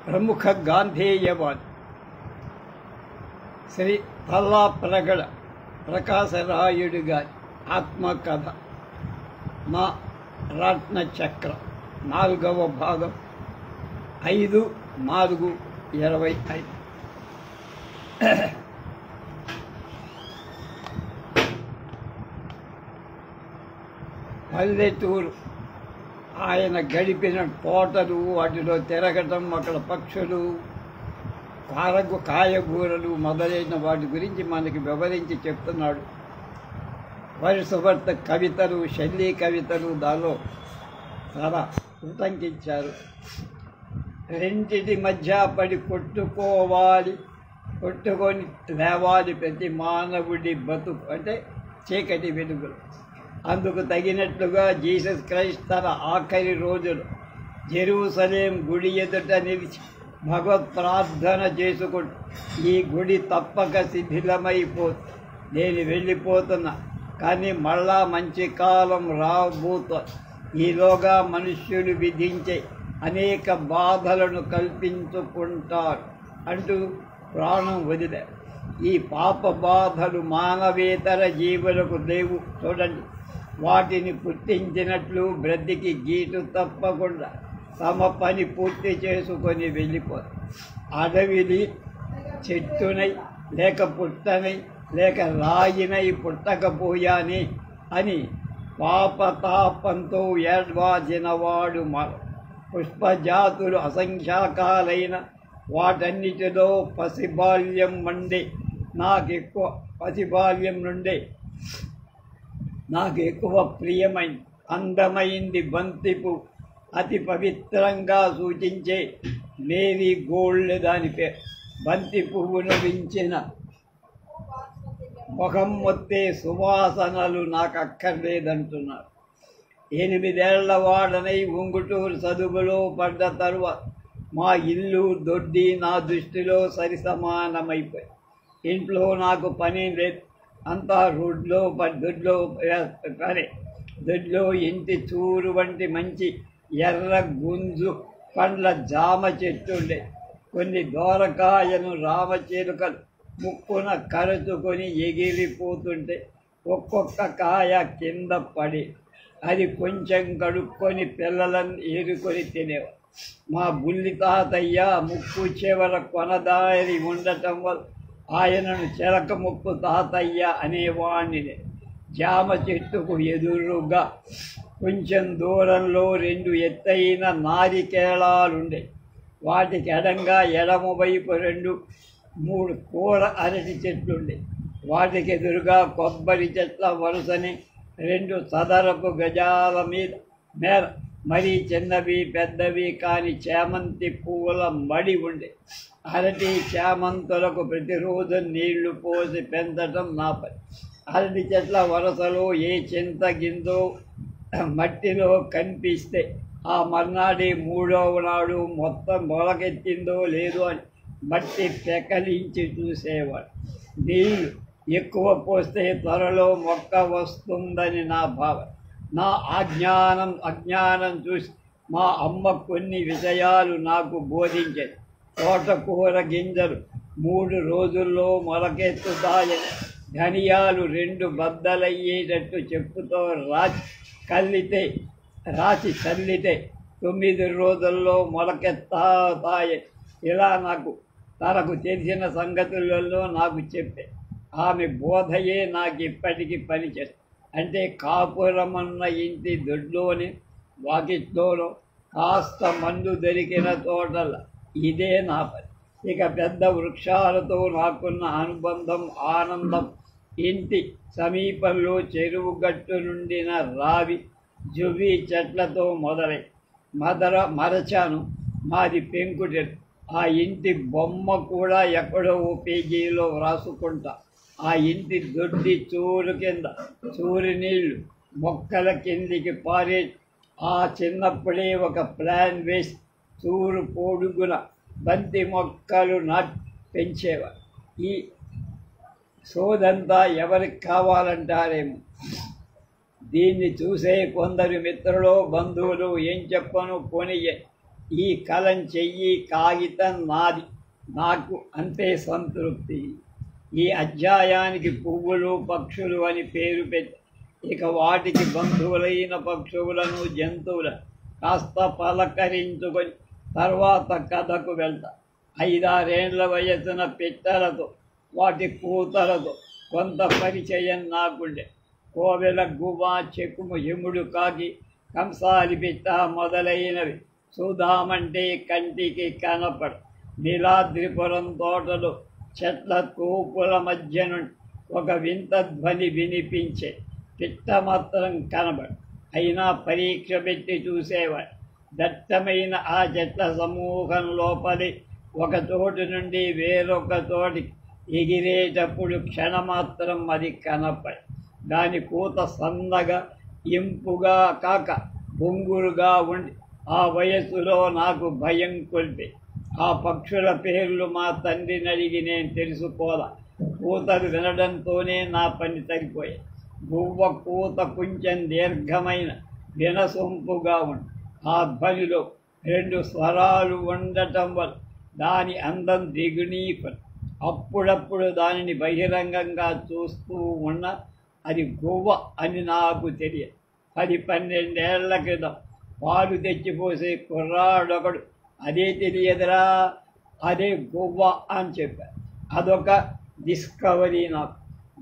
ప్రముఖ గాంధేయవాది శ్రీ పల్లా ప్రగడ ప్రకాశరాయుడు గారి ఆత్మకథ మా రత్నచక్రం 4వ భాగం 5/4/25. పల్లెటూరు ఆయన గడిపిన తోటలు, వాటిలో తిరగటం, అక్కడ పక్షులు, కాయగూరలు మొదలైన వాటి గురించి మనకి వివరించి చెప్తున్నాడు. వరుసభర్త కవితలు, శల్య కవితలు దానిలో చాలా ఉటంకించారు. రెండిటి మధ్య పడి కొట్టుకొని లేవాలి ప్రతి మానవుడి బతుకు, అంటే చీకటి వెలుగులు. అందుకు తగినట్లుగా జీసస్ క్రైస్ట్ తన ఆఖరి రోజులు జెరూసలేం గుడి ఎదుట నిలిచి భగవత్ ప్రార్థన చేసుకుంటూ, ఈ గుడి తప్పక శిథిలమైపోతుంది, నేను వెళ్ళిపోతున్నా, కానీ మళ్ళా మంచి కాలం రాబోతుంది, ఈలోగా మనుష్యులు విధించే అనేక బాధలను కల్పించుకుంటారు అంటూ ప్రాణం వదిలారు. ఈ పాప బాధలు మానవేతర జీవులకు లేవు. చూడండి, వాటిని పుట్టించినట్లు బ్రతికి గీటు తప్పకుండా తమ పని పూర్తి చేసుకొని వెళ్ళిపోతారు. అడవిని చెట్టునై లేక పుట్టనై లేక రాయినై పుట్టకపోయాని అని పాపతాపంతో ఏడ్వాజినవాడు పుష్పజాతులు అసంఖ్యాకాలైన వాటన్నిటిలో పసిబాల్యం నుండే నాకు ఎక్కువ ప్రియమైంది అందమైంది బంతిపు, అతి పవిత్రంగా సూచించే మేరీ గోల్డ్ దాని పేరు. బంతి పువ్వును వించిన ముఖం మొత్తే సువాసనలు నాకు అక్కర్లేదంటున్నారు. 8 ఏళ్ల వాడనై ఉంగుటూరు చదువులో పడ్డ తరువాత మా ఇల్లు దొడ్డి నా దృష్టిలో సరిసమానమైపోయి. ఇంట్లో నాకు పని లేదు, అంతా దొడ్లో ఇంటి చూరు వంటి మంచి ఎర్ర గుంజు పండ్ల జామ చెట్టు ఉండే. కొన్ని దోరకాయను రామచిలుకలు ముక్కున కరుచుకొని ఎగిరిపోతుంటే ఒక్కొక్క కాయ కింద పడి అది కొంచెం కడుక్కొని పిల్లలను ఏరుకొని తినేవారు. మా బుల్లి తాతయ్య ముక్కు చివర కొనదారి ఉండటం వల్ల ఆయనను చెరక ముక్కు తాతయ్య అనేవాణ్ణి. జామ చెట్టుకు ఎదురుగా కొంచెం దూరంలో 2 ఎత్తైన నారికేళాలుండే. వాటికి ఎడంగా ఎడమ వైపు 2-3 కూర అరటి చెట్లుండే. వాటికి ఎదురుగా కొబ్బరి చెట్ల వరుసని 2 చదరపు గజాల మేర మరీ చిన్నవి పెద్దవి కాని చేమంతి పువ్వుల మడి ఉండే. అరటి చేమంతులకు ప్రతిరోజు నీళ్లు పోసి పెంచటం నా పని. అరటి చెట్ల వరసలో ఏ చింత గింజో మట్టిలో కనిపిస్తే ఆ మర్నాడి 3వ నాడు మొత్తం మొలకెత్తిందో లేదో అని మట్టి పెకలించి చూసేవాడు. నీళ్లు ఎక్కువ పోస్తే త్వరలో మొక్క వస్తుందని నా భావన. నా అజ్ఞానం చూసి మా అమ్మ కొన్ని విషయాలు నాకు బోధించేది. తోటకూర గింజలు 3 రోజుల్లో మొలకెత్తుతాయని, ధనియాలు 2 బద్దలయ్యేటట్టు చెప్పుతో రాచి చల్లితే 9 రోజుల్లో మొలకెత్తాయి. ఇలా తనకు తెలిసిన సంగతులలో నాకు చెప్పే ఆమె బోధయే నాకు ఇప్పటికీ పనిచేస్తుంది. అంటే కాపురమన్న ఇంటి దొడ్లోని వాకిట్లోనో కాస్త మందు దొరికిన తోటల ఇదే నా పని. ఇక పెద్ద వృక్షాలతో నాకున్న అనుబంధం, ఆనందం ఇంటి సమీపంలో చెరువు గట్టు నుండిన రావి జువ్వి చెట్లతో మరచాను. మాది పెంకుటెరు. ఆ ఇంటి బొమ్మ కూడా ఎక్కడో పేజీలో వ్రాసుకుంటా. ఆ ఇంటి దొడ్డి చూరు కింద చూరు నీళ్లు మొక్కల కిందికి పారే. ఆ చిన్నప్పుడే ఒక ప్లాన్ వేసి చూరు పొడుగున బంతి మొక్కలు పెంచేవారు. ఈ సోదంతా ఎవరికి కావాలంటారేమో. దీన్ని చూసే కొందరు మిత్రులు బంధువులు ఏం చెప్పను పోనీ ఈ కలం చెయ్యి కాగితం నాది, నాకు అంతే సంతృప్తి. ఈ అధ్యాయానికి పువ్వులు పక్షులు అని పేరు పెట్టి ఇక వాటికి బంధువులైన పక్షువులను జంతువులను కాస్త పలకరించుకొని తర్వాత కథకు వెళ్తా. 5-6 ఏళ్ల వయసున పిట్టలతో వాటి కూతలతో కొంత పరిచయం నాకుండే. కోవెల గువ్వ, చెక్కుము, ఎముడు, కాకి, కంసాలి పిట్ట మొదలైనవి చూద్దామంటే కంటికి కనపడ. నీలాద్రిపురం తోటలో చెట్ల తూపుల మధ్య నుండి ఒక వింత ధ్వని వినిపించే. పిట్ట మాత్రం కనబడ. అయినా పరీక్ష పెట్టి చూసేవాడు. దట్టమైన ఆ చెట్ల సమూహం లోపలి ఒక చోటు నుండి వేరొక చోటికి ఎగిరేటప్పుడు క్షణమాత్రం అది కనపడి దాని కూత సన్నగా ఇంపుగా కాక బొంగురుగా ఉండి ఆ వయస్సులో నాకు భయం కొల్పి. ఆ పక్షుల పేర్లు మా తండ్రిని అడిగి నేను తెలుసుకోలా. కూతలు వినడంతోనే నా పని సరిపోయాయి. గువ్వ కూత కొంచెం దీర్ఘమైన వినసొంపుగా ఉంది. ఆ ధ్వనిలో 2 స్వరాలు ఉండటం వల్ల దాని అందం దిగునీపడి. అప్పుడప్పుడు దానిని బహిరంగంగా చూస్తూ ఉన్న అది గువ్వ అని నాకు తెలియదు. 10-12 ఏళ్ల క్రితం పాలు తెచ్చిపోసే కుర్రాడొకడు అదే తెలియదురా, అదే గువ్వ అని చెప్పారు. అదొక డిస్కవరీ నాకు.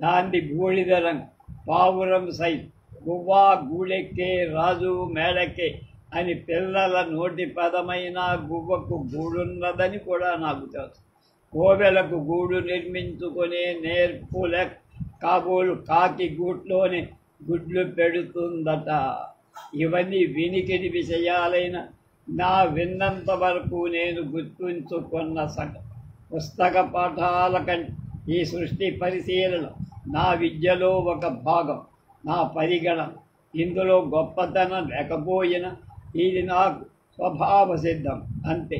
దాన్ని బూడిద రంగు, పావురం సైజు. గువ్వ గూడెక్కే రాజు మేడకే అని పిల్లల నోటి పదమైన గువ్వకు గూడున్నదని కూడా నాకు తెలుసు. కోవెలకు గూడు నిర్మించుకునే నేర్పుల కాబోలు కాకి గూట్లోనే గుడ్లు పెడుతుందట. ఇవన్నీ వినికిడి విషయాలైన నా విన్నంత వరకు నేను గుర్తుంచుకున్న సంగతి. పుస్తక పాఠాల కంటే ఈ సృష్టి పరిశీలన నా విద్యలో ఒక భాగం, నా పరిగణన. ఇందులో గొప్పతనం లేకపోయినా ఇది నాకు స్వభావ సిద్ధం అంతే.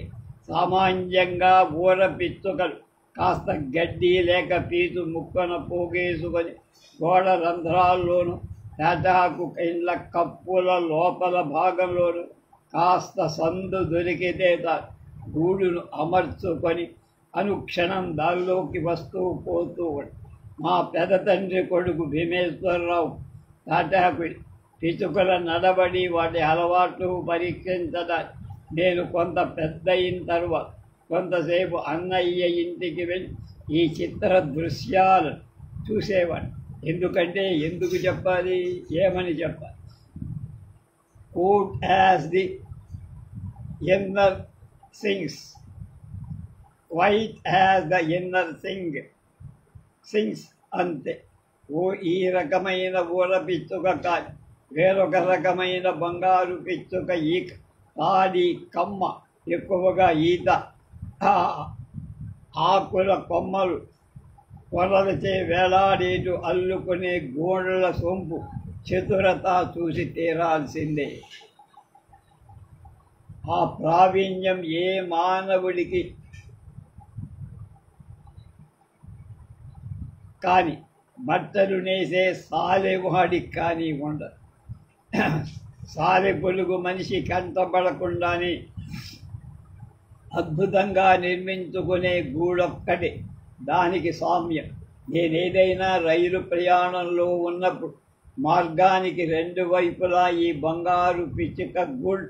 సామాన్యంగా ఊర పిచ్చుకలు కాస్త గడ్డి లేక పీచు ముక్కన పోగేసుకొని గోడ రంధ్రాల్లోనూ తాటాకు ఇండ్ల కప్పుల లోపల భాగంలోనూ కాస్త సందు దొరికితే గూడును అమర్చుకొని అనుక్షణం దానిలోకి వస్తూ పోతూ ఉండి. మా పెదతండ్రి కొడుకు భీమేశ్వరరావు తాటాకు పిచ్చుకల నడబడి వాటి అలవాట్లు పరీక్షించడానికి నేను కొంత పెద్ద అయిన తర్వాత కొంతసేపు అన్నయ్య ఇంటికి వెళ్ళి ఈ చిత్ర దృశ్యాలను చూసేవాడు. ఎందుకంటే ఎందుకు చెప్పాలి, ఏమని చెప్పాలి? Good as the inner sings, white as the inner sings అంతే. ఈ రకమైన ఊర పిచ్చుక కాదు, వేరొక రకమైన బంగారు పిచ్చుక ఈక. తాడి కమ్మ ఎక్కువగా ఈత, ఆకుల కొమ్మలు కొరలచే వేలాడేటు అల్లుకునే గోడల సొంపు చతురత చూసి తీరాల్సిందే. ఆ ప్రావీణ్యం ఏ మానవుడికి కానీ బట్టలు నేసే సాలెవాడికి కానీ ఉండదు. సాలె పొలుగు మనిషి కంటపడకుండానే అద్భుతంగా నిర్మించుకునే గూడొక్కటే దానికి సామ్యం. నేనేదైనా రైలు ప్రయాణంలో ఉన్నప్పుడు మార్గానికి 2 వైపులా ఈ బంగారు పిచ్చుక గూడు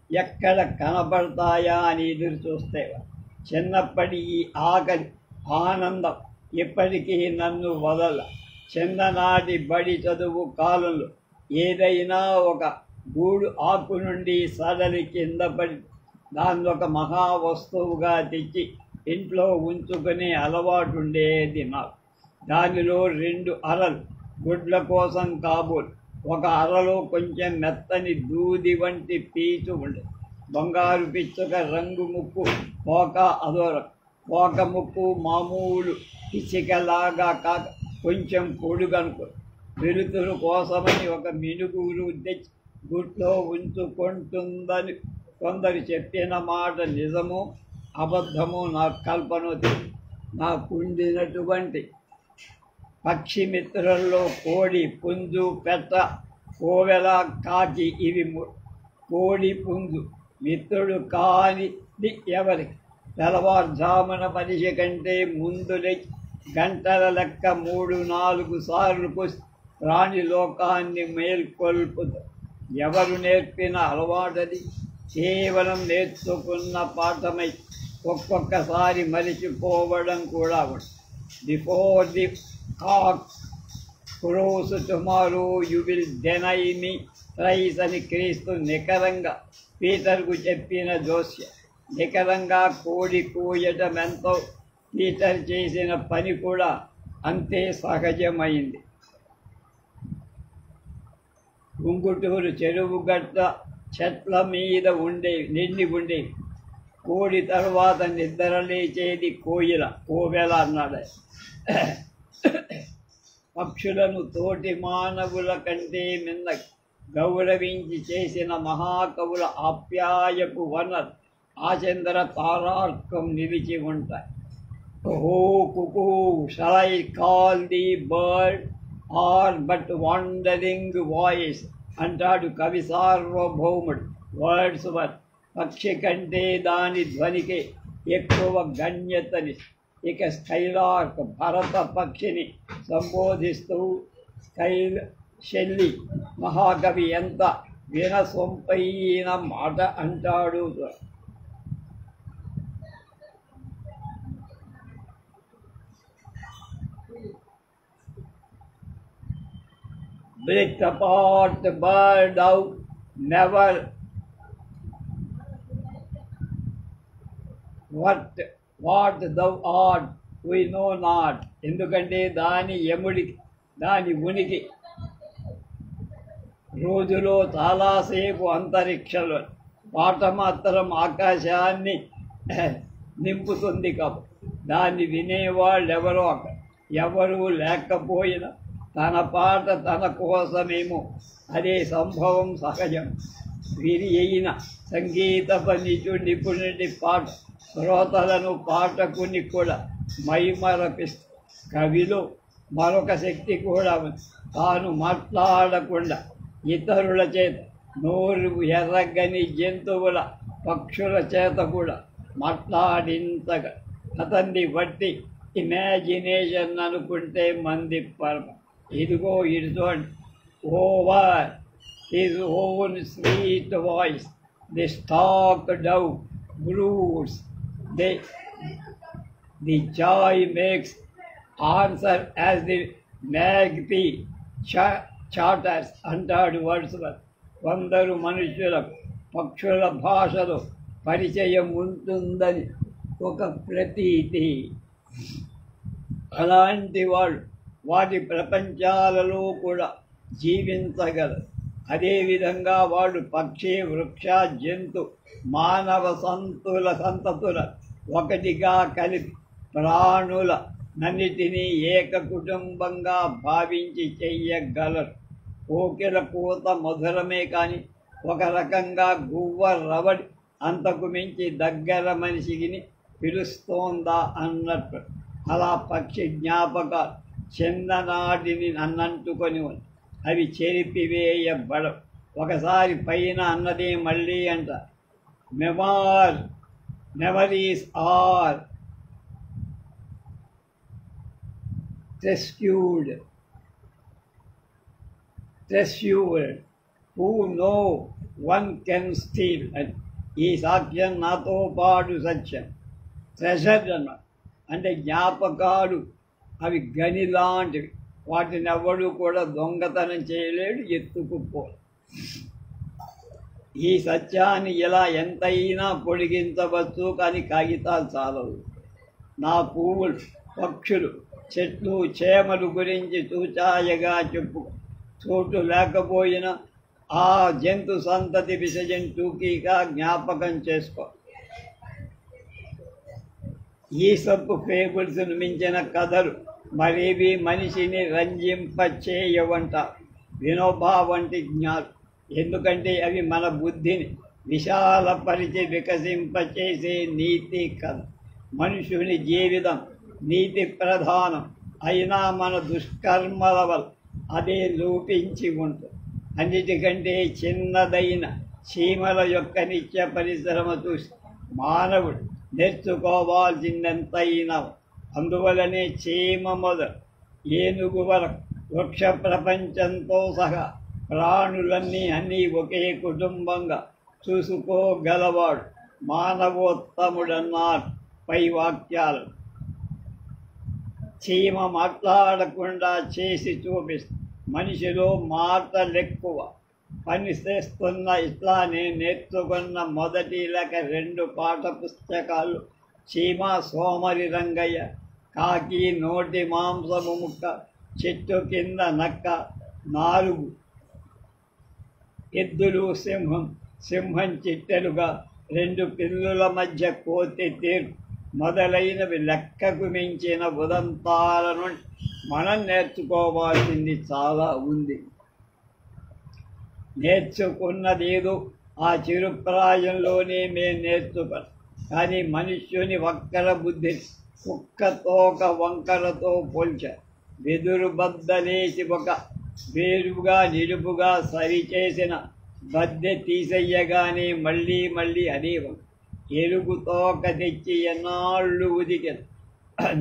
ఎక్కడ కనబడతాయా అని ఎదురు చూస్తేవా. చిన్నప్పటి ఈ ఆకలి ఆనందం ఇప్పటికీ నన్ను వదల. చిన్ననాటి బడి చదువు కాలంలో ఏదైనా ఒక గూడు ఆకు నుండి సడలి కింద పడి దాన్ని ఒక మహా వస్తువుగా తెచ్చి ఇంట్లో ఉంచుకునే అలవాటు ఉండేది నాకు. దానిలో 2 అరలు గుడ్ల కోసం కాబోలు. ఒక అరలో కొంచెం మెత్తని దూది వంటి పీచు ఉండేది. బంగారు పిచ్చుక రంగు ముక్కు పోక అదోరం. పోక ముక్కు మామూలు పిచ్చికలాగా కాక కొంచెం పొడుగనుకో. వెలుతురు కోసమని ఒక మినుగురు తెచ్చి గుట్లో ఉంచుకుంటుందని కొందరు చెప్పిన మాట నిజమో అబద్ధమో నాకు కల్పన తెలియదు. నాకుండినటువంటి పక్షి మిత్రుల్లో కోడి, పుంజు, పెట్ట కోవెల, కాకి ఇవి కోడి పుంజు. మిత్రుడు కానిది ఎవరికి? తెల్లవారుజామున మనిషి కంటే ముందు గంటల లెక్క 3-4 సార్లు ప్రాణి లోకాన్ని మేల్కొల్పుతుంది. ఎవరు నేర్పిన అలవాటది? కేవలం నేర్చుకున్న పాఠమై ఒక్కొక్కసారి మరిచిపోవడం కూడా ఉంది. Before the cock crows tomorrow you will deny me thrice అని క్రీస్తు నికరంగా పీటర్కు చెప్పిన జోస్యం. నికరంగా కోడి కూయటం ఎంతో పీటర్ చేసిన పని కూడా అంతే సహజమైంది. ఉంగుటూరు చెరువు గట్ట చెట్ల మీద నిండి ఉండేవి. కోడి తర్వాత నిద్ర లేచేది కోవెల అన్నాడు. పక్షులను తోటి మానవుల కంటే మిన్న గౌరవించి చేసిన మహాకవుల ఆప్యాయపు వనరు ఆచంద్ర తారార్కం నిలిచి ఉంటాయి. O cuckoo, shall I call the bird or but wandering voice అంటాడు కవి సార్వభౌముడు వర్డ్స్వర్త్. పక్షి కంటే దాని ధ్వనికి ఎక్కువ గణ్యతని. ఇక స్కైలార్క్ భరత పక్షిని సంబోధిస్తూ షెల్లీ మహాకవి ఎంత వినసొంపైన మాట అంటాడు. Break apart the bird out, never what thou art, we know not. ఎందుకంటే దాని ఉనికి రోజులో చాలాసేపు అంతరిక్షంలో, పాట మాత్రం ఆకాశాన్ని నింపుతుంది. కాబట్టి దాన్ని వినేవాళ్ళెవరో ఎవరూ లేకపోయినా తన పాట తన కోసమేమో, అదే సంభవం సహజం. విరి అయిన సంగీతపు నిపుణుడి పాట శ్రోతలను పాఠకుని కూడా మైమరపిస్తుంది. కవిలో మరొక శక్తి కూడా ఉంది. తాను మాట్లాడకుండా ఇతరుల చేత, నోరు ఎర్రగని జంతువుల పక్షుల చేత కూడా మాట్లాడించగా అతన్ని బట్టి ఇమాజినేషన్ అనుకుంటే మంది పరమ. ఇదిగో చూడండి, over his own sweet voice the stock dove broods, the jay makes answer as the magpie chatters అంటాడు వర్డ్స్వర్త్. కొందరు మనుషులకు పక్షుల భాషలో పరిచయం ఉంటుందని ఒక ప్రతీతి. అలాంటి వాళ్ళు వాటి ప్రపంచాలలో కూడా జీవించగలరు. అదేవిధంగా వాడు పక్షి, వృక్ష, జంతు, మానవ సంతతుల ఒకటిగా కలిపి ప్రాణులన్నిటినీ ఏక కుటుంబంగా భావించి చెయ్యగలరు. కోకిల కూత మధురమే కానీ ఒక రకంగా గువ్వ రవడి అంతకు మించి దగ్గర మనిషిని పిలుస్తోందా అన్నట్టు. అలా పక్షి జ్ఞాపకాలు చిన్ననాటిని నన్నంటుకొని ఉంది. అవి చెరిపివేయబడవు. ఒకసారి పైన అన్నదే మళ్ళీ అంట. Memories are treasured, who know one can steal. ఈ సాక్ష్యం నాతో పాటు సత్యం. ట్రెజర్ అన్న అంటే జ్ఞాపకాలు, అవి గని లాంటివి. వాటిని ఎవడు కూడా దొంగతనం చేయలేడు, ఎత్తుకుపోడు. ఈ సత్యాన్ని ఇలా ఎంతైనా పొడిగించవచ్చు, కానీ కాగితాలు చాలవు. నా పువ్వులు, పక్షులు, చెట్లు, చేమలు గురించి చూచాయగా చెప్పు చోటు లేకపోయినా ఆ జంతు సంతతి విషయం టూకీగా జ్ఞాపకం చేసుకో. ఈసప్పు ఫేబుల్స్ను మించిన కథలు మరేవి మనిషిని రంజింపచేయవంట. వినోబా వంటి జ్ఞాలు. ఎందుకంటే అవి మన బుద్ధిని విశాలపరిచి వికసింపచేసే నీతి కథ. మనుషుని జీవితం నీతి ప్రధానం అయినా మన దుష్కర్మల వల్ల అదే లోపించి ఉంటుంది. అన్నిటికంటే చిన్నదైన చీమల యొక్క నిత్య పరిశ్రమ చూసి మానవుడు నేర్చుకోవాల్సిందెంతైనా. అందువలనే చీమ మొదలు ఏనుగు వరకు వృక్ష ప్రపంచంతో సహా ప్రాణులన్నీ ఒకే కుటుంబంగా చూసుకోగలవాడు మానవోత్తముడన్నారు పై వాక్యాలు. చీమ మాట్లాడకుండా చేసి చూపిస్తుంది. మనిషిలో మాటలెక్కువ, పని చేస్తున్న ఇట్లానే నేర్చుకున్న మొదటి లేక 2 పాఠ పుస్తకాలు చీమ సోమరి రంగయ్య, కాకి నోటి మాంసము ముక్క, చెట్టు కింద నక్క, 4 ఎద్దులు సింహం, సింహం చిట్టెలుగా, 2 పిల్లుల మధ్య కోతి తీర్పు మొదలైనవి లెక్కకు మించిన ఉదంతాల నుండి మనం నేర్చుకోవాల్సింది చాలా ఉంది. నేర్చుకున్నదేదో ఆ చిరుప్రాయంలోనే మేము నేర్చుకోం. కానీ మనుష్యుని వక్ర బుద్ధి కుక్క తోక వంకరతో పోల్చారు. వెదురు బద్దలేసి ఒక వేరుగా నిలుపుగా సరిచేసిన బద్దె తీసేయగానే మళ్ళీ మళ్ళీ అనేవం. ఎరుగు తోక తెచ్చి ఎన్నాళ్ళు ఉదికెను,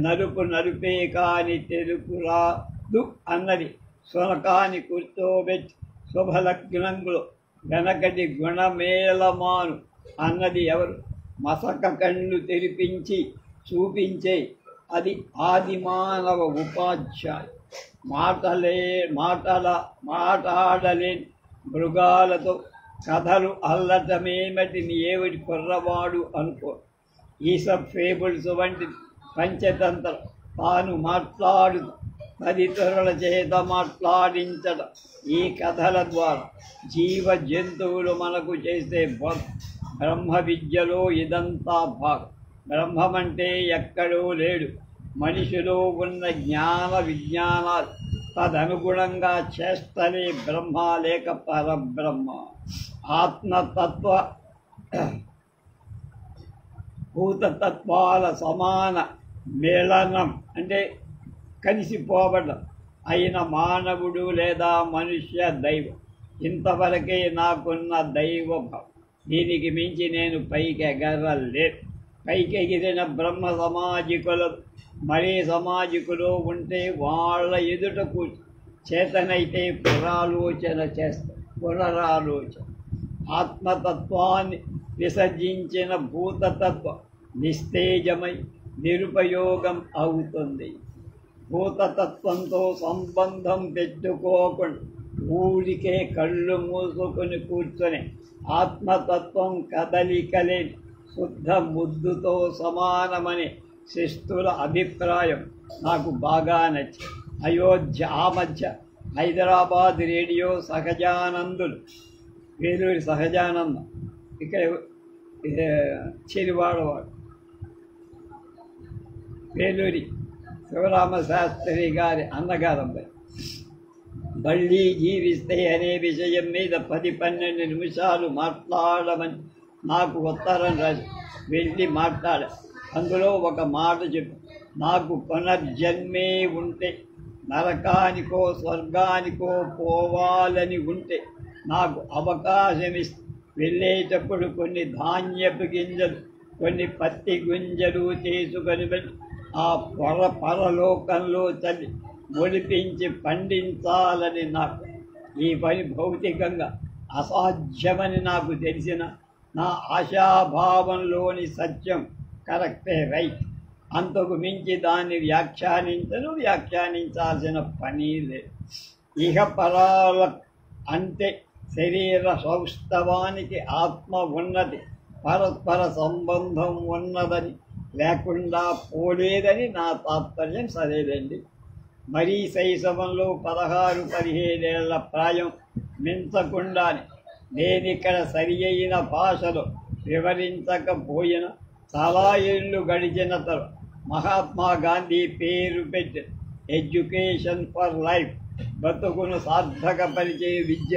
నలుపు నలుపే కాని తెలుపు రాదు అన్నది. సునకాని కూర్చోబెట్టి శుభలగ్నంలో వెనకటి గుణమేళమాను అన్నది ఎవరు? మసక కళ్ళు తెరిపించి చూపించే అది ఆదిమానవ ఉపాధ్యాయు. మాట్లాడలేని మృగాలతో కథలు అల్లటమేమటి ఏమిటి కుర్రవాడు అనుకో. ఈసప్ ఫేబుల్స్ వంటి పంచతంత్రం తాను మాట్లాడు తదితరుల చేత మాట్లాడించడం. ఈ కథల ద్వారా జీవ జంతువులు మనకు చేసే బ్రహ్మ విద్యలో ఇదంతా భాగం. బ్రహ్మమంటే ఎక్కడో లేడు, మనిషిలో ఉన్న జ్ఞాన విజ్ఞానాలు తదనుగుణంగా చేస్తలే బ్రహ్మ లేక పరబ్రహ్మ. ఆత్మతత్వ భూతతత్వాల సమాన మేళనం అంటే కలిసిపోవడం అయిన మానవుడు లేదా మనుష్య దైవం. ఇంతవరకే నాకున్న దైవభావం. దీనికి మించి నేను పైకి ఎగరలేదు. పైకి ఎగిరిన బ్రహ్మ సమాజికులు మరే సమాజికులు ఉంటే వాళ్ళ ఎదుట కూర్చు చేతనైతే పునరాలోచన చేస్తారు. పునరాలోచన ఆత్మతత్వాన్ని విసర్జించిన భూతతత్వం నిస్తేజమై నిరుపయోగం అవుతుంది. భూతతత్వంతో సంబంధం పెట్టుకోకుండా ఊరికే కళ్ళు మూసుకొని కూర్చొని ఆత్మతత్వం కదలికలేని శుద్ధ ముద్దుతో సమానమని శిస్తుల అభిప్రాయం నాకు బాగా నచ్చింది. అయోధ్య ఆ మధ్య హైదరాబాద్ రేడియో సహజానందులు, వేలూరి సహజానందం, ఇక్కడ చిరివాడవాడు వేలూరి శివరామశాస్త్రి గారి అన్నగారు అబ్బాయి మళ్ళీ జీవిస్తే అనే విషయం మీద 10-12 నిమిషాలు మాట్లాడమని నాకు ఉత్తరం రాసి వెళ్ళి మాట్లాడా. అందులో ఒక మాట చెప్పు, నాకు పునర్జన్మే ఉంటే, నరకానికో స్వర్గానికో పోవాలని ఉంటే నాకు అవకాశం ఇస్తే వెళ్ళేటప్పుడు కొన్ని ధాన్యపు గింజలు, కొన్ని పత్తి గింజలు చేసుకొని వెళ్ళి ఆ పరలోకంలో తల్లి ఒలిపించి పండించాలని నాకు. ఈ పని భౌతికంగా అసాధ్యమని నాకు తెలిసిన నా ఆశాభావంలోని సత్యం కరెక్టే, రైట్. అంతకు మించి దాన్ని వ్యాఖ్యానించాల్సిన పని లేదు. ఇహ పరాల అంటే శరీర సౌష్ఠవానికి ఆత్మ ఉన్నది, పరస్పర సంబంధం ఉన్నదని లేకుండా పోలేదని నా తాత్పర్యం. సరేనండి. మరీ శైశవంలో 16-17 ఏళ్ల ప్రాయం మించకుండానే నేనిక్కడ సరి అయిన భాషలో వివరించకపోయినా చాలా ఏళ్ళు గడిచిన తర్వాత మహాత్మా గాంధీ పేరు పెట్టి ఎడ్యుకేషన్ ఫర్ లైఫ్, బతుకును సార్థకపరిచే విద్య,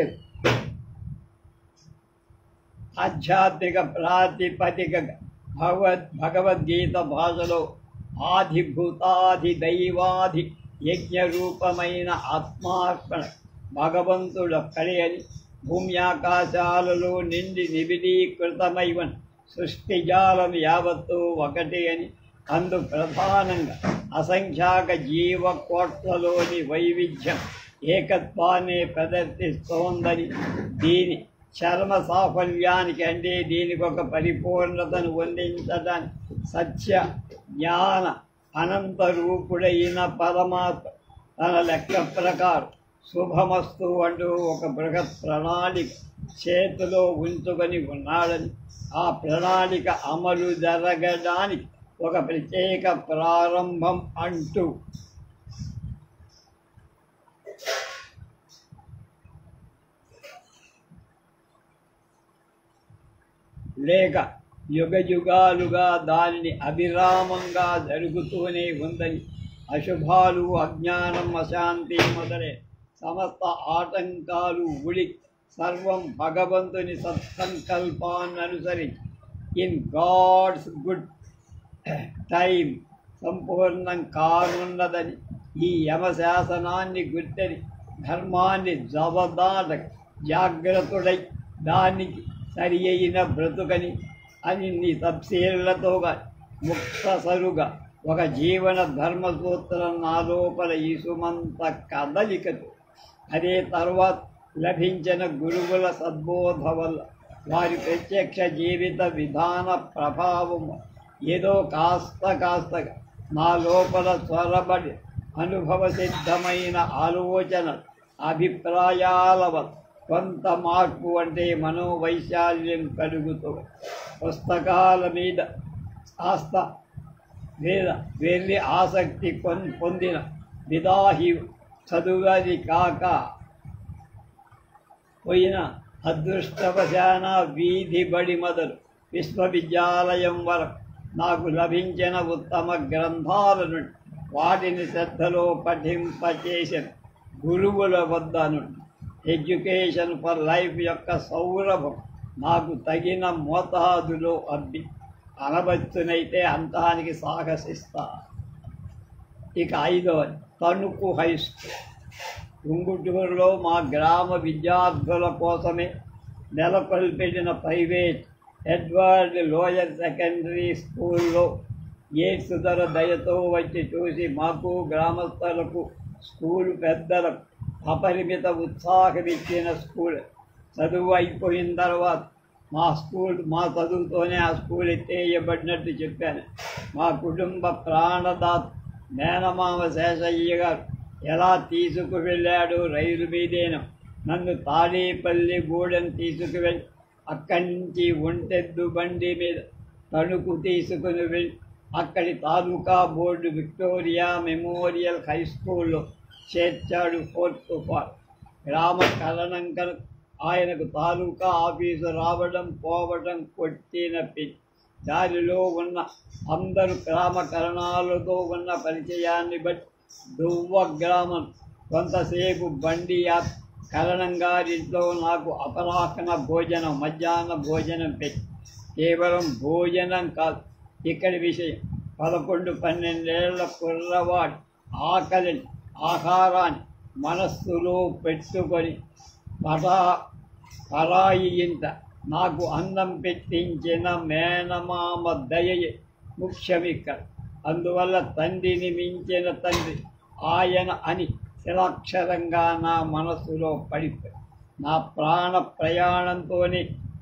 ఆధ్యాత్మిక ప్రాతిపదిక భగవద్గీత భాషలో ఆదిభూతాది దైవాది యజ్ఞరూపమైన ఆత్మార్పణ భగవంతుడొక్కడే అని, భూమి ఆకాశాలలో నిండి నిబిడీకృతమైవన్ సృష్టిజాలం యావత్తు ఒకటే అని, అందు ప్రధానంగా అసంఖ్యాక జీవకోట్లలోని వైవిధ్యం ఏకత్వాన్ని ప్రదర్శిస్తోందని, దీని చర్మ సాఫల్యానికి అంటే దీనికి ఒక పరిపూర్ణతను అందించడానికి సత్య జ్ఞాన అనంత రూపుడైన పరమాత్మ తన లెక్క ప్రకారం శుభమస్తు అంటూ ఒక బృహత్ ప్రణాళిక చేతిలో ఉంచుకొని ఉన్నాడని, ఆ ప్రణాళిక అమలు జరగడానికి ఒక ప్రత్యేక ప్రారంభం అంటూ లేక యుగయుగాలుగా దానిని అవిరామంగా జరుగుతూనే ఉందని, అశుభాలు, అజ్ఞానం, అశాంతి మొదలే సమస్త ఆటంకాలు ఉడి సర్వం భగవంతుని సత్సంకల్పాన్ని అనుసరించి ఇన్ గాడ్స్ గుడ్ టైం సంపూర్ణం కానున్నదని, ఈ యమశాసనాన్ని గుర్తని ధర్మాన్ని జవదాటక జాగ్రత్తడై దానికి సరి అయిన బ్రతుకని అన్ని తప్సీళ్లతోగా ముక్తసరుగా ఒక జీవన ధర్మసూత్రం నా లోపల ఈసుమంత కదలికతో, అదే తర్వాత లభించిన గురువుల సద్బోధ వల్ల వారి ప్రత్యక్ష జీవిత విధాన ప్రభావం ఏదో కాస్తగా నా లోపల త్వరబడి అనుభవ సిద్ధమైన ఆలోచన అభిప్రాయాల వల్ల కొంత మార్పు అంటే మనోవైశాల్యం కలుగుతూ పుస్తకాల మీద కాస్త వెర్రి ఆసక్తి పొందిన విదాహి చదువది కాక పోయిన అదృష్టవశాన వీధి బడి మొదలు విశ్వవిద్యాలయం వరకు నాకు లభించిన ఉత్తమ గ్రంథాల నుండి వాటిని శ్రద్ధలో పఠింపచేసిన గురువుల వద్ద నుండి ఎడ్యుకేషన్ ఫర్ లైఫ్ యొక్క సౌరభం నాకు తగిన మోతాదులో అనవచ్చునైతే అంతానికి సాహసిస్తా. ఇక 5వది తణుకు హై స్కూల్. ఉంగుటూరులో మా గ్రామ విద్యార్థుల కోసమే నెలకొల్పెట్టిన ప్రైవేట్ ఎడ్వర్డ్ లోయర్ సెకండరీ స్కూల్లో ఏసుధర దయతో వచ్చి చూసి మాకు గ్రామస్తులకు స్కూలు పెద్దలకు అపరిమిత ఉత్సాహమిచ్చిన స్కూల్. చదువు అయిపోయిన తర్వాత మా చదువుతోనే ఆ స్కూల్ ఎత్తేయబడినట్టు చెప్పాను. మా కుటుంబ ప్రాణదాత మేనమామ శేషయ్య గారు ఎలా తీసుకువెళ్ళాడు రైలు మీదేనో నన్ను తాడేపల్లి గూడెం తీసుకువెళ్ళి అక్కడి నుంచి ఒంటెద్దు బండి మీద తణుకు తీసుకుని వెళ్ళి అక్కడి తాలూకా బోర్డు విక్టోరియా మెమోరియల్ హై స్కూల్లో చేర్చాడు. 4th ఫార్ గ్రామ కరణంకర ఆయనకు తాలూకా ఆఫీసు రావడం పోవడం కొట్టిన దారిలో ఉన్న అందరూ గ్రామకరణాలతో ఉన్న పరిచయాన్ని బట్టి దువ్వ గ్రామం కొంతసేపు బండి కరణం గారింట్లో నాకు అపరాహ్న భోజనం మధ్యాహ్న భోజనం పెట్టి కేవలం భోజనం కాదు ఇక్కడి విషయం 11-12 ఏళ్ల కుర్రవాడు ఆకలిని ఆహారాన్ని మనస్సులో పెట్టుకొని పరాయి ఇంట నాకు అన్నం పెట్టించిన మేనమామ దయయే ముఖ్యమిక్కడ. అందువల్ల తండ్రిని మించిన తండ్రి ఆయన అని శిలాక్షరంగా నా మనస్సులో పడిపోయి నా ప్రాణ ప్రయాణంతోనే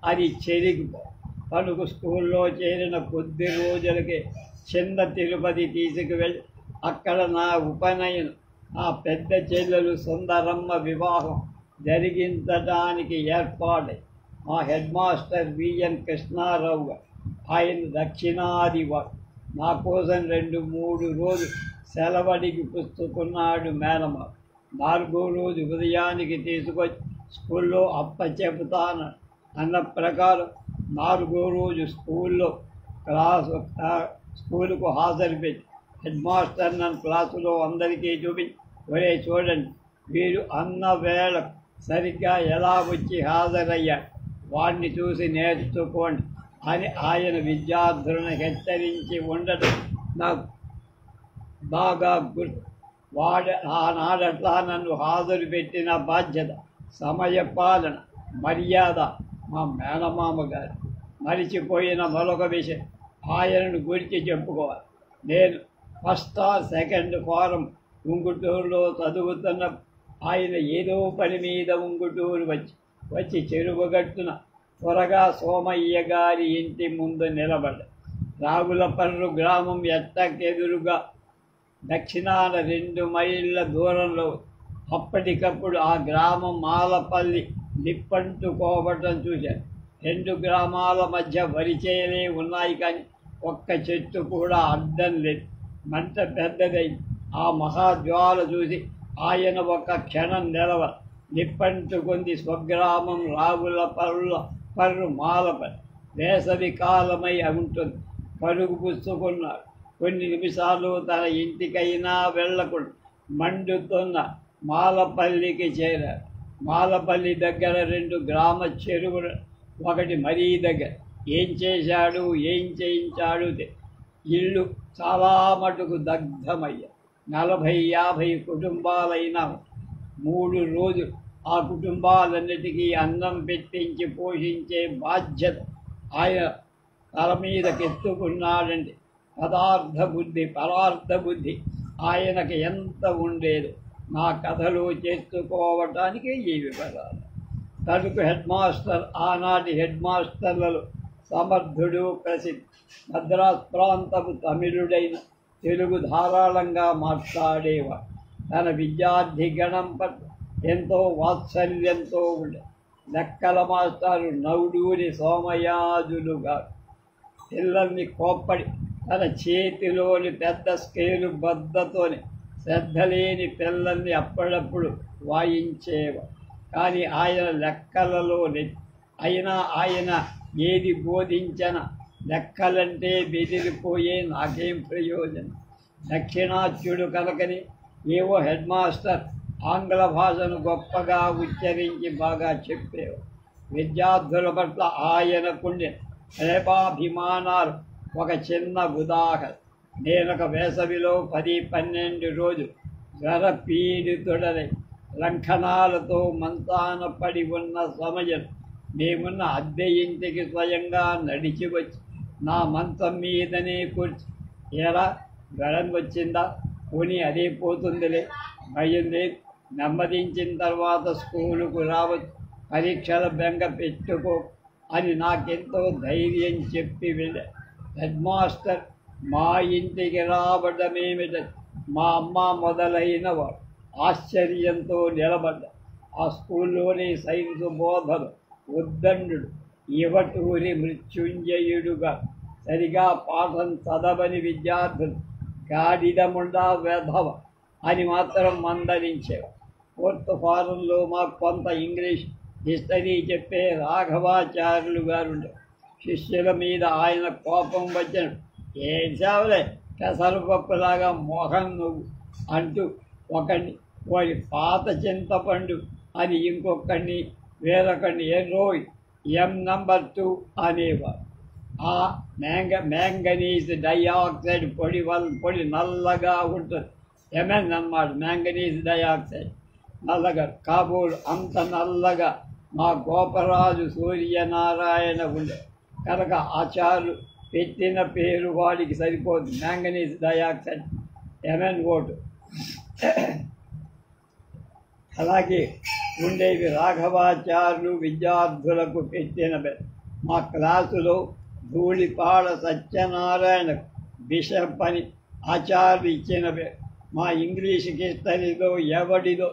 అది చెరిగిపో. తణుకు స్కూల్లో చేరిన కొద్ది రోజులకే చిన్న తిరుపతి తీసుకువెళ్ళి అక్కడ నా ఉపనయనం నా పెద్ద చెల్లెలు సుందరమ్మ వివాహం జరిగించడానికి ఏర్పాటై మా హెడ్ మాస్టర్ విఎన్ కృష్ణారావు గారు ఆయన దక్షిణాదివాడు నా కోసం 2-3 రోజులు సెలవడికి పుచ్చుకున్నాడు. మేనమ్మ 4వ రోజు ఉదయానికి తీసుకొచ్చి స్కూల్లో అప్పచెపుతాను అన్న ప్రకారం 4వ రోజు స్కూలుకు హాజరు పెట్టి హెడ్ మాస్టర్ నన్ను క్లాసులో అందరికీ చూపించి ఒరే చూడండి వీరు అన్న వేళ సరిగ్గా ఎలా వచ్చి హాజరయ్యాడు వాడిని చూసి నేర్చుకోండి అని ఆయన విద్యార్థులను హెచ్చరించి ఉండటం నాకు బాగా గుర్తు. ఆనాడట్లా నన్ను హాజరు పెట్టిన బాధ్యత, సమయపాలన, మర్యాద మా మేనమామ గారు. మరిచిపోయిన మరొక విషయం ఆయనను గురించి చెప్పుకోవాలి. నేను ఫస్ట్ ఆర్ సెకండ్ ఫారం ఉంగుటూరులో చదువుతున్న ఆయన ఏదో పని మీద ఉంగుటూరు వచ్చి చెరువుగట్టున త్వరగా సోమయ్య గారి ఇంటి ముందు నిలబడ్డాడు. రాగులపర్రు గ్రామం ఎట్టకెదురుగా దక్షిణాన 2 మైళ్ళ దూరంలో. అప్పటికప్పుడు ఆ గ్రామం మాలపల్లి నిప్పంటుకోవటం చూశాను. 2 గ్రామాల మధ్య వరిచేలే ఉన్నాయి, కానీ ఒక్క చెట్టు కూడా అడ్డం లేదు. మంట పెద్దదైంది. ఆ మహాజ్వాల చూసి ఆయన ఒక క్షణం నిప్పంటుకుంది స్వగ్రామం పర్రు మాలపల్లి. వేసవి కాలమై ఉంటుంది. పరుగు పుచ్చుకున్నాడు. కొన్ని నిమిషాలు తన ఇంటికైనా వెళ్లకుండా మండుతున్న మాలపల్లికి చేరారు. మాలపల్లి దగ్గర 2 గ్రామ చెరువులు, ఒకటి మరీ దగ్గర. ఏం చేశాడు, ఏం చేయించాడు. ఇల్లు చాలా మటుకు దగ్ధమయ్యా. 40-50 కుటుంబాలైనా 3 రోజులు ఆ కుటుంబాలన్నిటికీ అన్నం పెట్టించి పోషించే బాధ్యత ఆయన తల మీదకెత్తుకున్నాడండి. పరార్థ బుద్ధి ఆయనకి ఎంత ఉండేదో నా కథలు చేర్చుకోవటానికి ఈ వివరాలు. తణుకు హెడ్ మాస్టర్, ఆనాటి హెడ్ మాస్టర్లలో సమర్థుడు, ప్రసిద్ధి. మద్రాస్ ప్రాంతపు తమిళుడైన తెలుగు ధారాళంగా మాట్లాడేవాడు. తన విద్యార్థి గణం పట్ల ఎంతో వాత్సల్యంతో ఉండే లెక్కల మాస్టారు నౌడూరి సోమయాజులు గారు పిల్లల్ని కోప్పడి తన చేతిలోని పెద్ద స్కేలు బద్దతోని శ్రద్ధ లేని పిల్లల్ని అప్పుడప్పుడు వాయించేవాడు. కానీ ఆయన లెక్కలలో అయినా ఆయన ఏది బోధించిన లెక్కలంటే బెదిరిపోయే నాకేం ప్రయోజనం. దక్షిణాత్యుడు కనుకని ఏవో హెడ్ మాస్టర్ ఆంగ్ల భాషను గొప్పగా ఉచ్చరించి బాగా చెప్పేవారు. విద్యార్థుల పట్ల ఆయనకుండే ప్రేమాభిమానాలు ఒక చిన్న ఉదాహరణ. నేనొక వేసవిలో 10-12 రోజులు జ్వర పీడితుడనై లంకణాలతో మంచాన పడి ఉన్న సమయం మేమున్న అద్దె ఇంటికి స్వయంగా నడిచి వచ్చి నా మంచం మీదనే కూర్చి, ఎలా జ్వరం వచ్చిందా, కొని అదే పోతుందిలే, భయం లేదు, నెమ్మదించిన తర్వాత స్కూలుకు రావచ్చు, పరీక్షల బెంగ పెట్టుకో అని నాకెంతో ధైర్యం చెప్పి వెళ్ళా. హెడ్ మాస్టర్ మా ఇంటికి రావడమేమిట మా అమ్మ మొదలైన వాడు ఆశ్చర్యంతో నిలబడ్డా. ఆ స్కూల్లోని సైన్సు బోధను ఉద్దండు ఇవటూరి మృత్యుంజయుడుగా సరిగా పాఠం చదవని విద్యార్థులు గాడిదముండా వెధవ అని మాత్రం మందలించేవారు. 4th ఫారంలో మాకు కొంత ఇంగ్లీష్, హిస్టరీ చెప్పే రాఘవాచార్యులు గారు ఉండే. శిష్యుల మీద ఆయన కోపం వచ్చిన, ఏం చావలే పెసరపప్పులాగా మోహన్ నువ్వు అంటూ ఒకడిని వాడి పాత చింతపండు అని ఇంకొకడిని, వేరొకడిని రోయ్ M నంబర్ 2 అనేవారు. ఆ మ్యాంగనీస్ డైఆక్సైడ్ పొడి నల్లగా ఉంటుంది. MN అన్నమాట, మ్యాంగనీస్ డైఆక్సైడ్ నల్లగా. కాబోలు అంత నల్లగా మా గోపరాజు సూర్యనారాయణ ఉండే కనుక ఆచార్యులు పెట్టిన పేరు వాడికి సరిపోదు, మ్యాంగనీస్ డైఆక్సైడ్ MnO2. అలాగే ఉండేవి రాఘవాచార్యులు విద్యార్థులకు పెట్టిన పేరు. మా క్లాసులో ధూళిపాడ సత్యనారాయణ బిషప్ అని ఆచార్యులు ఇచ్చిన పేరు. మా ఇంగ్లీష్ హిస్టరీలో ఎవడిదో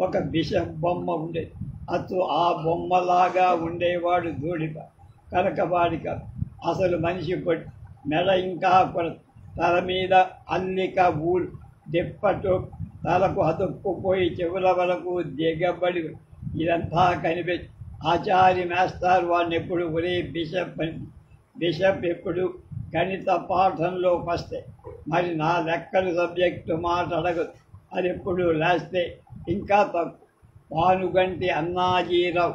ఒక బిషప్ బొమ్మ ఉండేది. ఆ బొమ్మలాగా ఉండేవాడు ధూళిపాడ. కనుక వాడిక అసలు మనిషి కొట్టి మెడ ఇంకా కొరత, తల మీద అల్లిక ఊలు, దెప్పటు తలకు అతుక్కుపోయి చెవుల వరకు దిగబడి ఇదంతా కనిపెట్టి ఆచార్య మాస్టర్ వాడిని ఎప్పుడు ఒరే బిషప్ అని. బిషప్ ఎప్పుడు గణిత పాఠంలో ఫస్టే, మరి నా లెక్కలు సబ్జెక్టు మాట అడగదు, అది ఎప్పుడు లేస్తే ఇంకా తక్కువ. పానుగంటి అన్నాజీరావు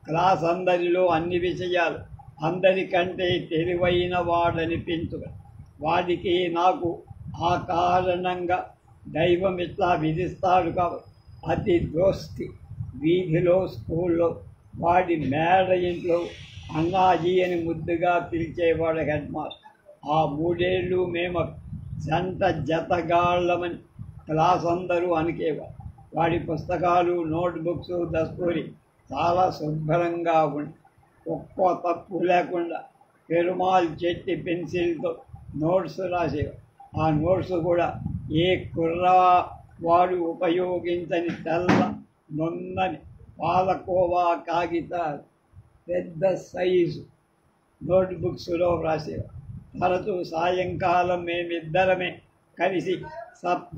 క్లాస్ అందరిలో అన్ని విషయాలు అందరికంటే తెలివైన వాడనిపించుగా, వాడికి నాకు ఆ కారణంగా దైవం ఇట్లా విధిస్తాడు కాబట్టి అతి దోస్తి వీధిలో స్కూల్లో వాడి మేడ ఇంట్లో అన్నాజీ అని ముద్దుగా పిలిచేవాడు హెడ్ మాస్టర్. ఆ 3 ఏళ్ళు మేము జతగాళ్ళమని క్లాస్ అందరూ అనుకేవారు. వాడి పుస్తకాలు, నోట్బుక్స్, దస్తూరి చాలా శుభ్రంగా ఉండి ఒక్కో తప్పు లేకుండా పెరుమాల్ చెట్టి పెన్సిల్తో నోట్స్ రాసేవారు. ఆ నోట్స్ కూడా ఏ కుర్రవాడు ఉపయోగించని తెల్ల నున్నని పాలకోవా కాగితాలు పెద్ద సైజు నోట్బుక్స్లో వ్రాసేవారు. తరచూ సాయంకాలం మేమిద్దరమే కలిసి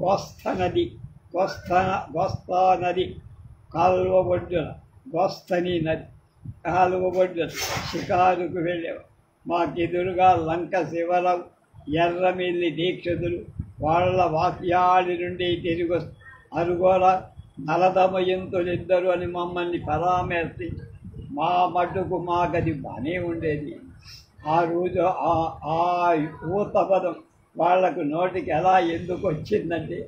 కోస్తా నది కాలువ ఒడ్డున గోస్తని నది కాలువ ఒడ్డున షికారుకు వెళ్ళేవారు. మాకెదురుగా లంక శివరావు, ఎర్రమిల్లి దీక్షితులు వాళ్ళ వాక్యాడి నుండి తిరిగి అరుగోల నలదమయంతులిద్దరు అని మమ్మల్ని పరామర్శించి మా మటుకు మాకది బాగానే ఉండేది. ఆ రోజు ఆ ఊత పదం వాళ్లకు నోటికి ఎలా ఎందుకు వచ్చిందంటే,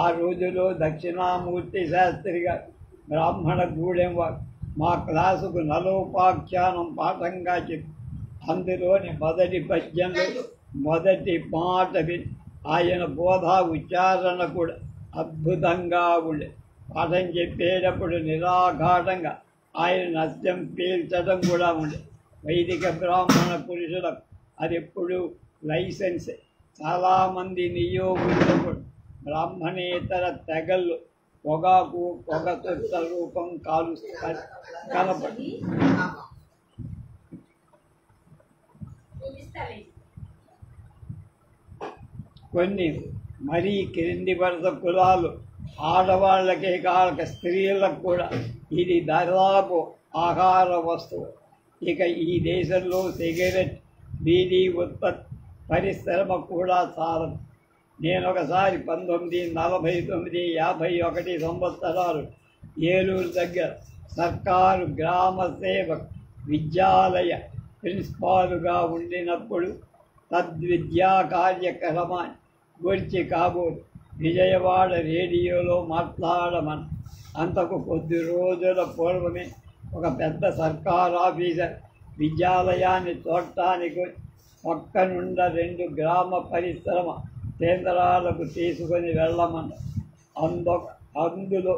ఆ రోజులో దక్షిణామూర్తి శాస్త్రి గారు బ్రాహ్మణ గూడెం వారు మా క్లాసుకు నలోపాఖ్యానం పాఠంగా చెప్పి అందులోని మొదటి పద్యంలో మొదటి మాట విని ఆయన బోధ ఉచ్చారణ కూడా అద్భుతంగా ఉండే. పాఠం చెప్పేటప్పుడు నిరాఘాటంగా ఆయన నృత్యం పీల్చడం కూడా ఉండే. వైదిక బ్రాహ్మణ పురుషులకు అది ఎప్పుడు లైసెన్సే. చాలామంది నియోగులు కూడా బ్రాహ్మణేతర తెగళ్ళు పొగాకు పొగతొట్ట రూపం కాలుస్తారు కనపడి. కొన్ని మరీ క్రింది వరుస కులాలు ఆడవాళ్ళకే కాక స్త్రీలకు కూడా ఇది దాదాపు ఆహార వస్తువు. ఇక ఈ దేశంలో సిగరెట్, బీడీ ఉత్పత్తి పరిశ్రమ కూడా చాలదు. నేను ఒకసారి 1949-51 సంవత్సరాలు ఏలూరు దగ్గర సర్కారు గ్రామ సేవక్ విద్యాలయ ప్రిన్సిపాలుగా ఉండినప్పుడు తద్విద్యా కార్యక్రమాన్ని గురించి కాబోలు విజయవాడ రేడియోలో మాట్లాడమని. అంతకు కొద్ది రోజుల పూర్వమే ఒక పెద్ద సర్కారు ఆఫీసర్ విద్యాలయాన్ని చూడటానికి పక్కనుండ 2 గ్రామ పరిశ్రమ కేంద్రాలకు తీసుకొని వెళ్ళమన్నారు. అందులో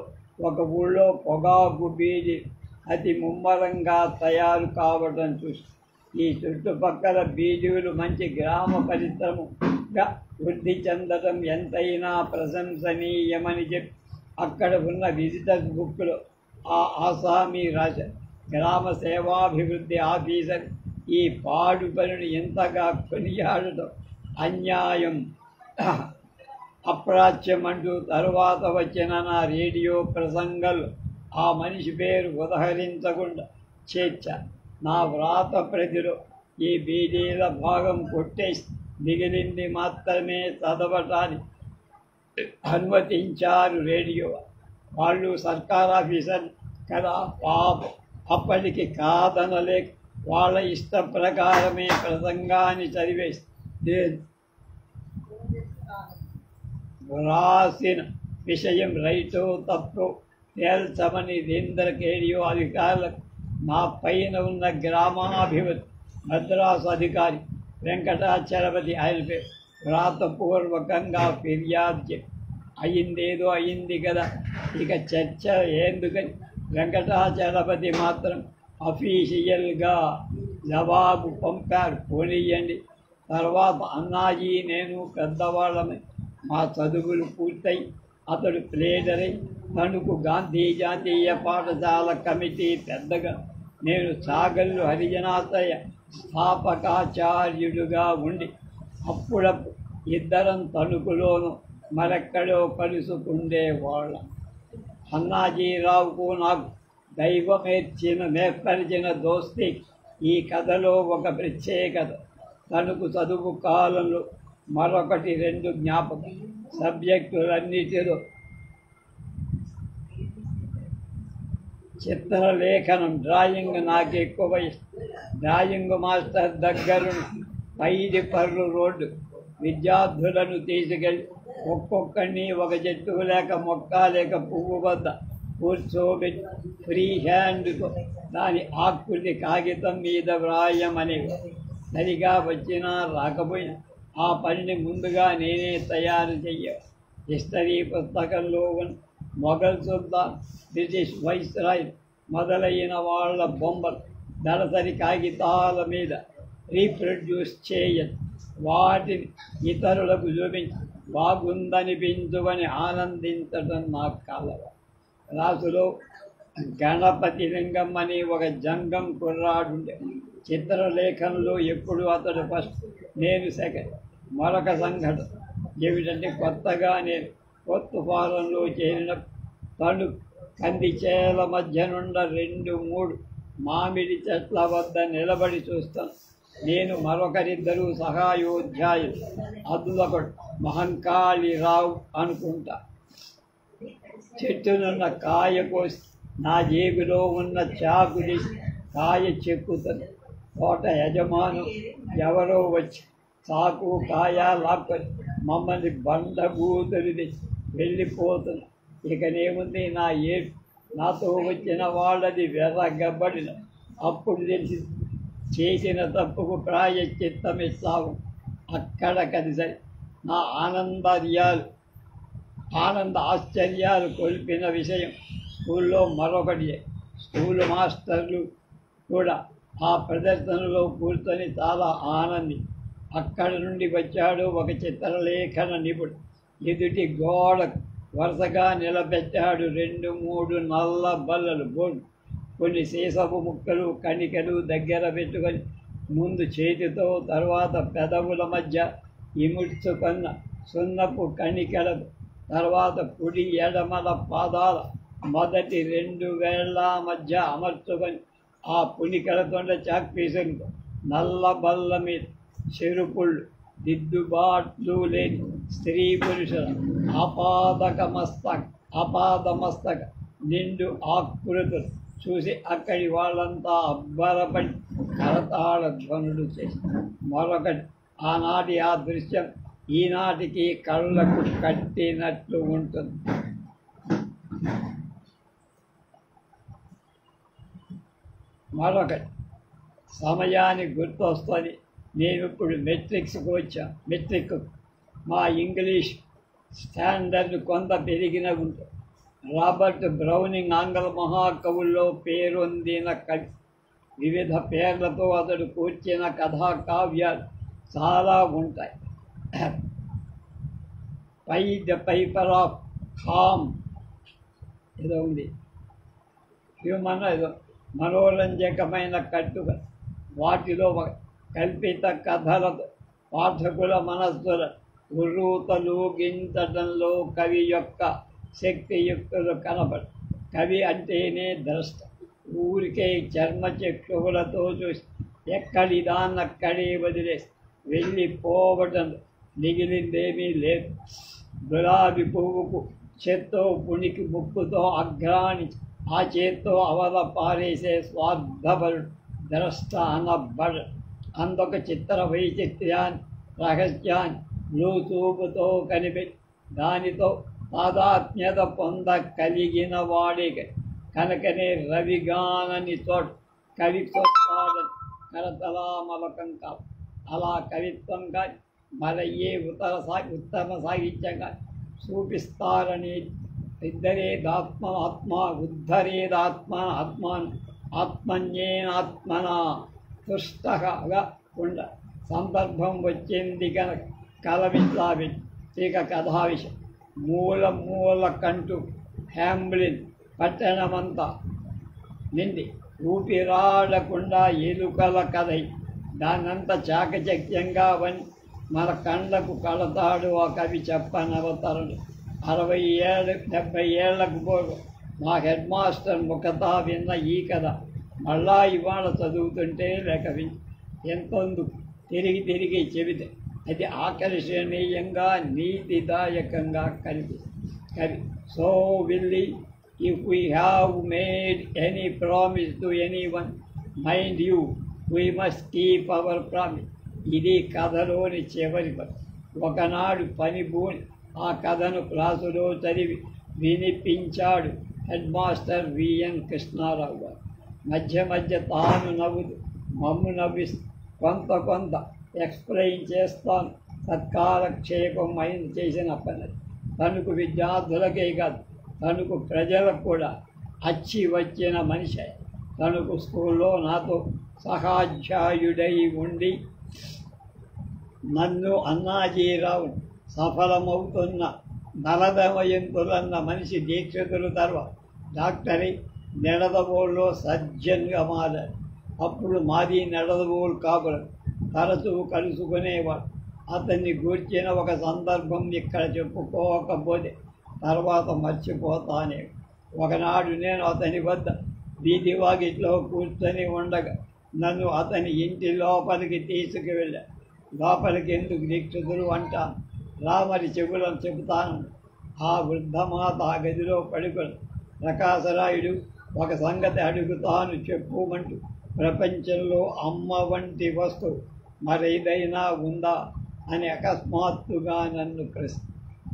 ఒక ఊళ్ళో పొగాకు బీడి అతి ముమ్మరంగా తయారు కావడం చూసి ఈ చుట్టుపక్కల బీడీలు మంచి గ్రామ పరిశ్రమగా వృద్ధి చెందడం ఎంతైనా ప్రశంసనీయమని చెప్పి అక్కడ ఉన్న విజిటర్స్ బుక్లో ఆ ఆసామీ రాశారు. గ్రామ సేవాభివృద్ధి ఆఫీసర్ ఈ పాడు పనిని ఎంతగా కొనియాడటం అన్యాయం, అప్రాచ్యం అంటూ తరువాత వచ్చిన నా రేడియో ప్రసంగాలు ఆ మనిషి పేరు ఉదహరించకుండా చేర్చారు. నా వ్రాత ప్రతిలో ఈ బీడీల భాగం కొట్టేసి మిగిలింది మాత్రమే చదవటానికి అనుమతించారు రేడియో వాళ్ళు. సర్కార్ ఆఫీసర్ కదా పాపం, అప్పటికి కాదనలేక వాళ్ళ ఇష్ట ప్రకారమే ప్రసంగాన్ని చదివేసి వ్రాసిన విషయం రైటో తప్పో తేల్చమని రేడియో అధికారులకు నా పైన ఉన్న గ్రామాభివృద్ధి మద్రాసు అధికారి వెంకటాచలపతి ఆయనపై వ్రాతపూర్వకంగా ఫిర్యాదు చెప్పి అయిందేదో అయింది కదా, ఇక చర్చ ఎందుకని వెంకటాచలపతి మాత్రం అఫీషియల్గా జవాబు పంపారు, పోనీయండి. తర్వాత అన్నాజీ నేను పెద్దవాళ్ళని మా చదువులు పూర్తయి అతడు ప్లేడరై తణుకు గాంధీ జాతీయ పాఠశాల కమిటీ పెద్దగా, నేను చాగల్లు హరిజనాశ్రయ స్థాపకాచార్యుడుగా ఉండి అప్పుడప్పుడు ఇద్దరం తణుకులోనూ మరెక్కడో కలుసుకుండేవాళ్ళం. అన్నాజీరావుకు నాకు ఏర్పరిచిన దోస్తీ ఈ కథలో ఒక ప్రత్యేకత. తణుకు చదువు కాలంలో మరొకటి 2 జ్ఞాపకం. సబ్జెక్టులన్నిటిలో చిత్రలేఖనం, డ్రాయింగ్ నాకు ఎక్కువ ఇష్టం. డ్రాయింగ్ మాస్టర్ దగ్గరున్న పైడిపర్రు రోడ్డు విద్యార్థులను తీసుకెళ్ళి ఒక్కొక్కడిని ఒక చెట్టు లేక మొక్క లేక పువ్వు వద్ద కూర్చోబెట్టి ఫ్రీ హ్యాండ్తో దాని ఆకుల్ని కాగితం మీద వ్రాయమని సరిగా వచ్చినా రాకపోయినా ఆ పనిని ముందుగా నేనే తయారు చెయ్యాలి. హిస్టరీ పుస్తకంలో ఉన్న మొఘల్ సుల్తాన్, బ్రిటిష్ వైస్రాయ్ మొదలైన వాళ్ళ బొమ్మలు దళసరి కాగితాల మీద రీప్రొడ్యూస్ చేయదు. వాటిని ఇతరులకు చూపించి బాగుందనిపించుకొని ఆనందించడం నాకు కాలవ. రాసులో గణపతి లింగం అని ఒక జంగం కుర్రాడుండే. చిత్రలేఖనంలో ఎప్పుడు అతడు ఫస్ట్, నేను సెకండ్. మరొక సంఘటన ఏమిటంటే, కొత్తగా నేను కొత్త ఫారంలో చేరిన తను కందిచేల మధ్య నుండ 2-3 మామిడి చెట్ల వద్ద నిలబడి చూస్తాను. నేను మరొకరిద్దరు సహాయోధ్యాయులు. అందులో మహంకాళిరావు అనుకుంటా. చెట్టునున్న కాయ కోసి నా జేబులో ఉన్న చాకు తీసి కాయ చెక్కుతుంది. తోట యజమాను ఎవరో వచ్చి చాకు కాయ లాక్కొని మమ్మల్ని బండబూతులు తెచ్చి వెళ్ళిపోతున్నా. ఇకనేముంది నా నాతో వచ్చిన వాళ్ళది వెర్రగబ్బడిన. అప్పుడు తెలిసి చేసిన తప్పుకు ప్రాయశ్చిత్తం ఇస్తాము. అక్కడ కదిసరి నా ఆనంద ఆశ్చర్యాలు కొల్పిన విషయం స్కూల్లో మరొకటి. స్కూలు మాస్టర్లు కూడా ఆ ప్రదర్శనలో కూర్చొని చాలా ఆనంది. అక్కడి నుండి వచ్చాడు ఒక చిత్రలేఖన నిపుణుడు. ఎదుటి గోడ వరుసగా నిలబెట్టాడు 2-3 నల్ల బల్లలు బోర్డు. కొన్ని సీసపు ముక్కలు కణికలు దగ్గర పెట్టుకొని ముందు చేతితో, తర్వాత పెదవుల మధ్య ఇముడ్చుకున్న సున్నపు కణికలతో, తర్వాత కుడి ఎడమల పాదాల మొదటి 2 వేళ్ల మధ్య అమర్చుకొని ఆ పునికలతోండ చాక్పీసులతో నల్ల బల్ల మీద చెరుపుళ్ళు, దిద్దుబాట్లు లేని స్త్రీ పురుషుల ఆపాదమస్తక నిండు ఆకృతులు చూసి అక్కడి వాళ్ళంతా అబ్బరపడి కరతాళ ధ్వనులు చేసి. మరొకటి, ఆనాటి ఆ దృశ్యం ఈనాటికి కళ్ళకు కట్టినట్లు ఉంటుంది. మరొకటి, సమయానికి గుర్తొస్తుంది. నేను ఇప్పుడు మెట్రిక్స్కి వచ్చాను. మెట్రిక్ మా ఇంగ్లీష్ స్టాండర్డ్ కొంత పెరిగిన ఉంటుంది. రాబర్ట్ బ్రౌనింగ్ ఆంగ్ల మహాకవుల్లో పేరొందిన కవి. వివిధ పేర్లతో అతడు కూర్చిన కథా కావ్యాలు చాలా ఉంటాయి. ద పైపర్ ఆఫ్ ఖామ్ ఏదో ఉంది. హ్యూమన్ ఏదో మనోరంజకమైన కట్టుక. వాటిలో కల్పిత కథలతో పాఠకుల మనస్సుల ఉర్రూతలూగించడంలో కవి యొక్క శక్తియుక్తులు కనబడు. కవి అంటేనే ద్రష్ట. ఊరికే చర్మచక్షువులతో చూసి ఎక్కడిదాన్నక్కడే వదిలేసి వెళ్ళిపోవటం మిగిలిందేమీ లేదు. గులాబీ పువ్వుకు చేత్తో పుణికి ముక్కుతో అగ్రాని ఆ చేత్తో అవల పారేసే స్వార్థపరుడు ద్రష్ట అనబడు. అందొక చిత్ర వైచిత్ర్యాన్ని, రహస్యాన్ని చూపుతో కనిపెట్టి దానితో తాదాత్మ్యత పొంద కలిగిన వాడికి కనుకనే రవిగానని చోట కవిత్వాలని కరతలామలకం కాదు. అలా కవిత్వం కానీ మరయ్యే ఉత్తమ సాహిత్యంగా చూపిస్తారని ఆత్మన్యేనాత్మన తుష్టగా ఉండ సందర్భం వచ్చింది కనుక కలమిట్లావి. ఇక కథా విషయం మూల కంటూ హ్యాంబ్లిన్ పట్టణమంతా నిండి ఊపిరాడకుండా ఎలుకల కథై దాన్నంతా చాకచక్యంగా వని మన కళ్ళకు కడతాడు ఆ కవి చెప్పనవతరుడు. 60-70 ఏళ్లకు పూర్వం మా హెడ్ మాస్టర్ ముఖతా విన్న ఈ కథ మళ్ళా ఇవాళ చదువుతుంటే లేక ఎంతొందుకు తిరిగి చెబితే అది ఆకర్షణీయంగా నీతిదాయకంగా కవి. So Willy, if we have made any promise to anyone, mind you, we must keep our promise. ఇది కథలోని చివరి పని. ఒకనాడు పని భూని ఆ కథను క్లాసులో చదివి వినిపించాడు హెడ్ మాస్టర్ విఎన్ కృష్ణారావు గారు. మధ్య మధ్య తాను నవ్వుతూ మమ్ము నవ్విస్తూ కొంత ఎక్స్ప్లెయిన్ చేస్తాను. సత్కాలక్షేపం అయిన చేసిన పని తనకు విద్యార్థులకే కాదు, తనకు ప్రజలకు కూడా అచ్చి వచ్చిన మనిషి. తనకు స్కూల్లో నాతో సహాధ్యాయుడై ఉండి నన్ను అన్నాజీరావు సఫలమవుతున్న నలదమయంతులన్న మనిషి దీక్షితులు తర్వాత డాక్టరీ నెడదవోల్లో సర్జన్గా మారాడు. అప్పుడు మాది నెడదవోలు కాపురం తరచూ కలుసుకునేవాడు. అతన్ని గూర్చిన ఒక సందర్భం ఇక్కడ చెప్పుకోకపోతే తర్వాత మర్చిపోతానే. ఒకనాడు నేను అతని వద్ద వీధి వాకిట్లో కూర్చొని ఉండగా నన్ను అతని ఇంటి లోపలికి తీసుకువెళ్ళా. లోపలికి ఎందుకు దీక్షితులు అంటాను, రామరి చెవులను చెబుతాను. ఆ వృద్ధమాత ఆ గదిలో పడుకొని ప్రకాశరాయుడు ఒక సంగతి అడుగుతాను చెప్పుమంటూ ప్రపంచంలో అమ్మ వంటి వస్తువు మరేదైనా ఉందా అని అకస్మాత్తుగా నన్ను ప్రశ్న.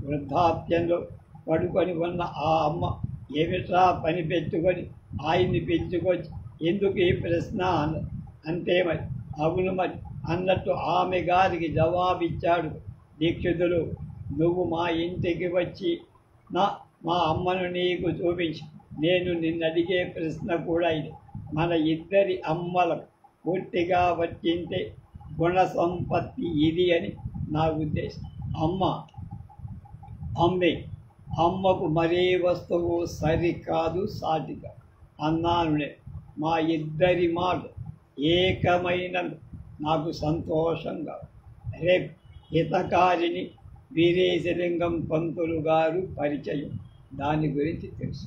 వృద్ధాప్యంలో పడుకొని ఉన్న ఆ అమ్మ ఏమిట్రా పని పెట్టుకొని ఆయన్ని పెంచుకొచ్చి ఎందుకు ఈ ప్రశ్న అంటే మరి అవును మరి అన్నట్టు ఆమె గారికి జవాబిచ్చాడు దీక్షితులు. నువ్వు మా ఇంటికి వచ్చి మా అమ్మను నీకు చూపించి నేను నిన్నడిగే ప్రశ్న కూడా ఇది. మన ఇద్దరి అమ్మలకు పూర్తిగా వర్తించే గుణ సంపత్తి ఇది అని నా ఉద్దేశం. అమ్మకు మరే వస్తువు సరికాదు, సాటిగా అన్నానులే. మా ఇద్దరి మాట ఏకమైన నాకు సంతోషంగా. రేపు హితకారిణి వీరేశలింగం పంతులు గారు పరిచయం, దాని గురించి తెలుసు.